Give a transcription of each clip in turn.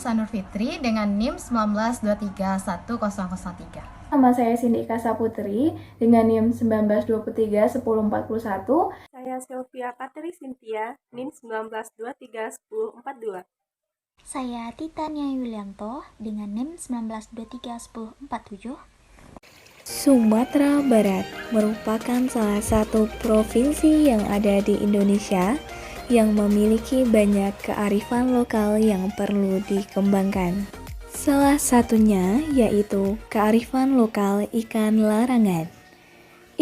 Ihsan Nurfitri dengan NIM 1923103. Nama saya Sindika Saputri dengan NIM 19231041. Saya Sylvia Patri Cynthia, NIM 19231042. Saya Titania Yulianto dengan NIM 19231047. Sumatera Barat merupakan salah satu provinsi yang ada di Indonesia yang memiliki banyak kearifan lokal yang perlu dikembangkan. Salah satunya yaitu kearifan lokal ikan larangan.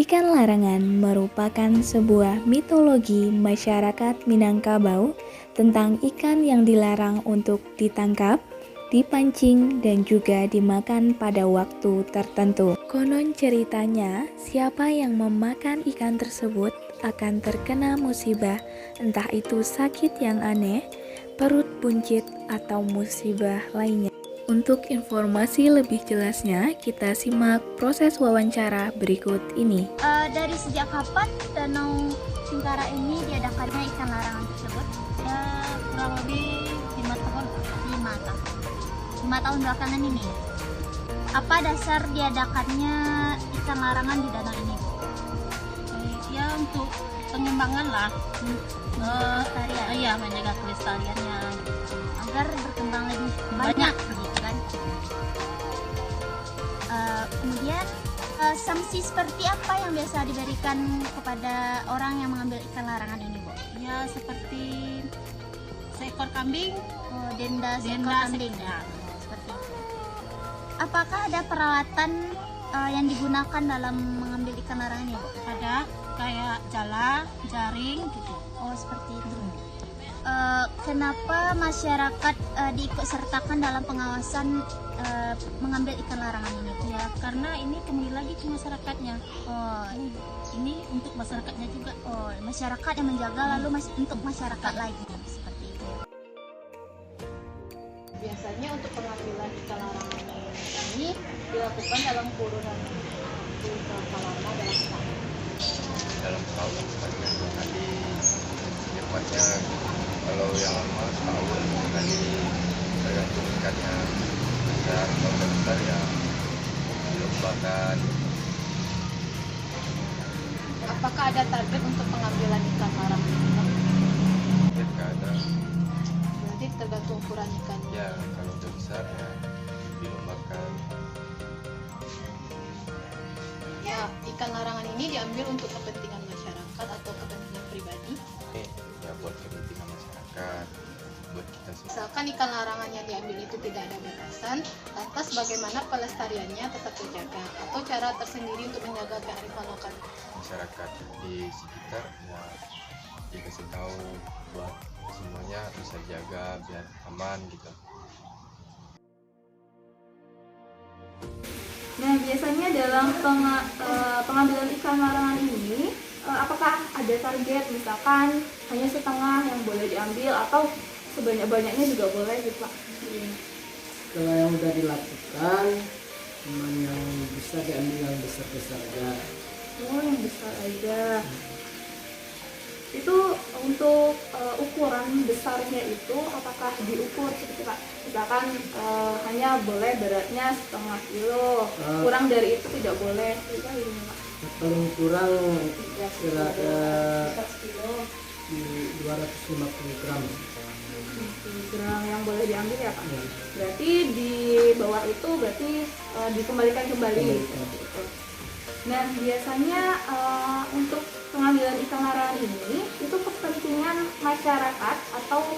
Ikan larangan merupakan sebuah mitologi masyarakat Minangkabau tentang ikan yang dilarang untuk ditangkap, dipancing, dan juga dimakan pada waktu tertentu. Konon ceritanya, siapa yang memakan ikan tersebut akan terkena musibah, entah itu sakit yang aneh, perut buncit, atau musibah lainnya. Untuk informasi lebih jelasnya, kita simak proses wawancara berikut ini. Dari sejak kapan Danau Singkara ini diadakannya ikan larangan tersebut? Ya, kurang lebih 5 tahun. 5 tahun belakangan ini. Apa dasar diadakannya ikan larangan di danau ini, Bu? Ya, untuk pengembangan lah. Kelestarian. Iya, menjaga kelestariannya. Agar berkembang lebih banyak gitu kan. Kemudian sanksi seperti apa yang biasa diberikan kepada orang yang mengambil ikan larangan ini, Bu? Ya, seperti seekor kambing, Denda seekor denda kambing. ya. Seperti itu. Apakah ada peralatan yang digunakan dalam mengambil ikan larangan ini, Bu? Ada kayak jala, jaring gitu. Oh, seperti itu. Kenapa masyarakat diikutsertakan dalam pengawasan mengambil ikan larangan ini, Bu? Ya, karena ini kembali lagi ke masyarakatnya. Oh, Ini untuk masyarakatnya juga. oh, masyarakat yang menjaga lalu untuk masyarakat lagi seperti itu. Biasanya untuk pengambilan ikan larangan ini dilakukan dalam kurun berapa lama dalam setahun? Dalam setahun sekali dua kali, cepatnya kalau yang lama setahun sekali, tergantung ikannya besar. Kalau besar ya dilombakan. Apakah ada target untuk pengambilan ikan larangan ini? Nggak ada. Berarti tergantung ukuran ikannya. Ya kalau udah besar ya dilombakan. Ya, ikan larangan ini diambil untuk kepentingan masyarakat atau kepentingan pribadi. Ya buat kepentingan masyarakat, buat kita semua. Misalkan ikan larangan yang diambil itu tidak ada batasan, lantas bagaimana pelestariannya tetap terjaga atau cara tersendiri untuk menjaga kearifan lokal? Masyarakat di sekitar ya dikasih tahu buat semuanya bisa jaga biar aman gitu. Nah, biasanya dalam pengambilan ikan larangan ini, apakah ada target, misalkan hanya setengah yang boleh diambil atau sebanyak-banyaknya juga boleh gitu, Pak? Kalau yang udah dilakukan, cuman yang bisa diambil yang besar-besar aja. Oh, yang besar aja. Itu untuk ukuran besarnya itu apakah diukur seperti Pak? Misalkan hanya boleh beratnya setengah kilo, kurang dari itu tidak boleh. Itu gimana, Pak? Paling kurang Kira di 250 gram. gram yang boleh diambil ya, Pak? Ya. Berarti di bawah itu berarti dikembalikan kembali. Seperti itu. Nah, biasanya untuk pengambilan ikan larangan ini itu kepentingan masyarakat atau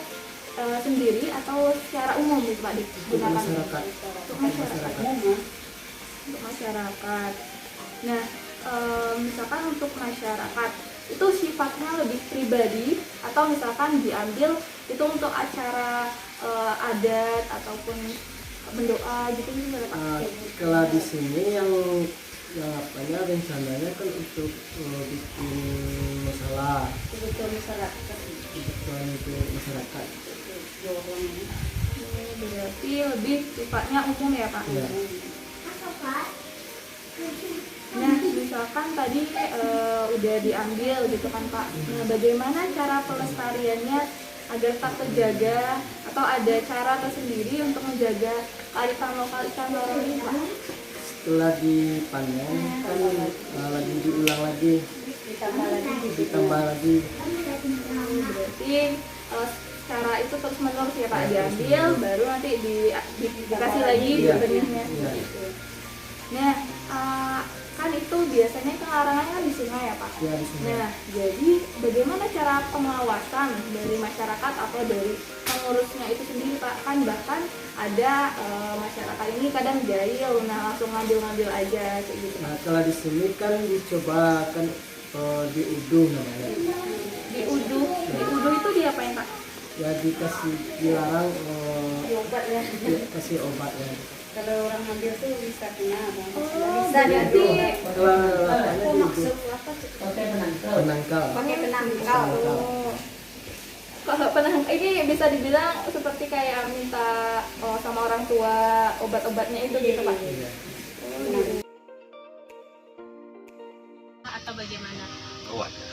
sendiri atau secara umum gitu, Pak, digunakan? Masyarakat. Untuk masyarakat. Untuk masyarakat. Nah, misalkan untuk masyarakat itu sifatnya lebih pribadi atau misalkan diambil itu untuk acara adat ataupun mendoa gitu Pak? Kalau di sini yang apanya rencananya kan untuk bikin masalah Kebutuhan masyarakat. kebutuhan untuk masyarakat. Berarti lebih sifatnya umum ya, Pak? Ya. Nah, misalkan tadi udah diambil gitu kan, Pak. Nah, bagaimana cara pelestariannya agar tetap terjaga, atau ada cara tersendiri untuk menjaga kearifan lokal ikan larangan ini, Pak? Setelah dipanen kan lagi diulang lagi, ditambah lagi. Berarti cara itu terus menerus ya Pak, diambil baru nanti dikasih lagi benihnya. Iya. Gitu. Nah, kan itu biasanya ikan larangan kan di sungai ya Pak. Ya, di sungai. Nah, jadi bagaimana cara pengawasan dari masyarakat atau dari pengurusnya itu sendiri Pak? Kan bahkan ada masyarakat ini kadang jahil, nah langsung ngambil aja kayak gitu. Nah, kalau di sini kan dicoba kan diuduh namanya. Diuduh itu diapain Pak? Ya dilarang Diobat ya. kasih obat ya. Kalau orang ambil tuh bisa kena Jadi Kalau diuduh penangkal. pakai penangkal. Kalau penangkal ini bisa dibilang seperti kayak minta sama orang tua obat-obatnya itu gitu Pak. Iya. atau bagaimana? Oh ada.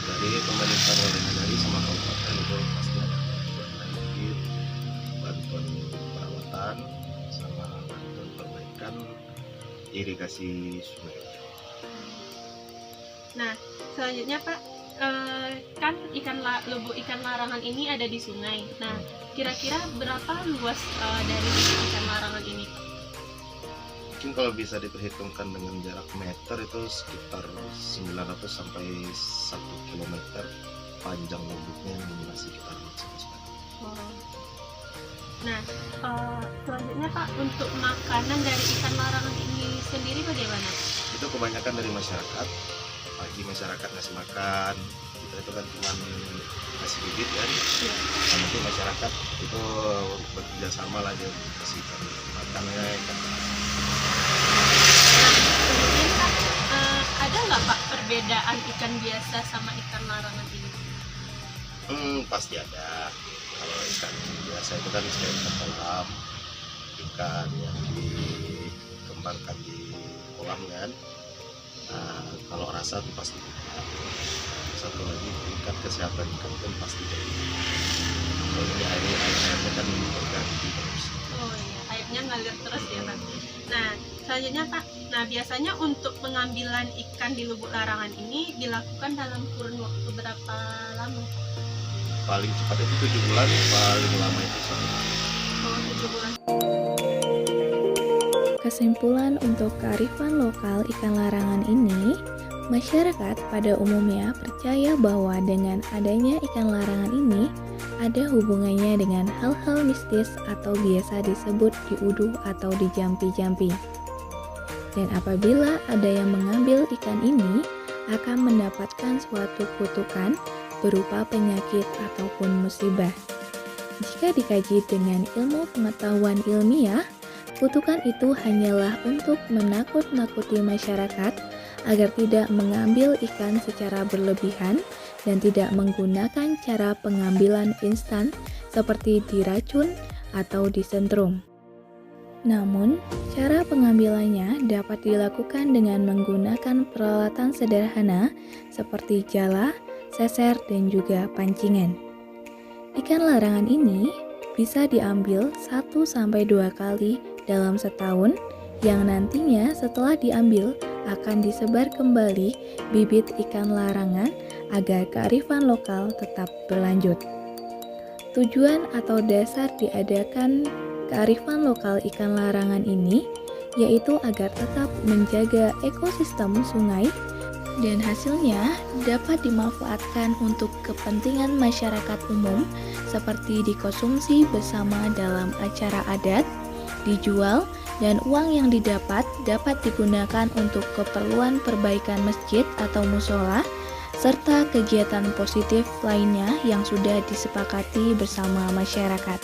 Dari pemerintah dari sama kabupaten itu pasti ada bantuan perawatan sama bantuan perbaikan irigasi sungai. Nah, selanjutnya Pak, kan lubuk ikan larangan ini ada di sungai. Nah, kira-kira berapa luas dari lubuk ikan larangan ini? Mungkin kalau bisa diperhitungkan dengan jarak meter itu sekitar 900 sampai 1 km panjang lubuknya yang masih kita rawat sampai sekarang. Oh. Nah, selanjutnya Pak, untuk makanan dari ikan larangan ini sendiri bagaimana? Itu kebanyakan dari masyarakat. Pagi masyarakat ngasih makan, kita itu kan cuma kasih bibit kan. Nah, nanti masyarakat itu bekerja sama lah dia kasih makannya ikan. Kemudian Pak, ada nggak Pak perbedaan ikan biasa sama ikan larangan ini? Pasti ada. Kalau ikan biasa itu kan kayak ikan kolam, ikan yang dikembangkan di kolam kan. Nah, kalau rasa itu pasti beda. Satu lagi tingkat kesehatan ikan kan pasti jadi. Kalau ini airnya kan berganti terus. Oh iya, airnya ngalir terus ya Pak. Nah, selanjutnya Pak, nah biasanya untuk pengambilan ikan di lubuk larangan ini dilakukan dalam kurun waktu berapa lama? Paling cepat itu 7 bulan, paling lama itu 1 tahun. Oh, 7 bulan. Kesimpulan untuk kearifan lokal ikan larangan ini, masyarakat pada umumnya percaya bahwa dengan adanya ikan larangan ini ada hubungannya dengan hal-hal mistis atau biasa disebut diuduh atau dijampi-jampi. Dan apabila ada yang mengambil ikan ini, akan mendapatkan suatu kutukan berupa penyakit ataupun musibah. Jika dikaji dengan ilmu pengetahuan ilmiah, kutukan itu hanyalah untuk menakut-nakuti masyarakat agar tidak mengambil ikan secara berlebihan dan tidak menggunakan cara pengambilan instan seperti diracun atau disentrum. Namun, cara pengambilannya dapat dilakukan dengan menggunakan peralatan sederhana seperti jala, seser, dan juga pancingan. Ikan larangan ini bisa diambil 1-2 kali dalam setahun, yang nantinya setelah diambil akan disebar kembali bibit ikan larangan agar kearifan lokal tetap berlanjut. Tujuan atau dasar diadakan kearifan lokal ikan larangan ini yaitu agar tetap menjaga ekosistem sungai dan hasilnya dapat dimanfaatkan untuk kepentingan masyarakat umum seperti dikonsumsi bersama dalam acara adat, dijual, dan uang yang didapat dapat digunakan untuk keperluan perbaikan masjid atau musola serta kegiatan positif lainnya yang sudah disepakati bersama masyarakat.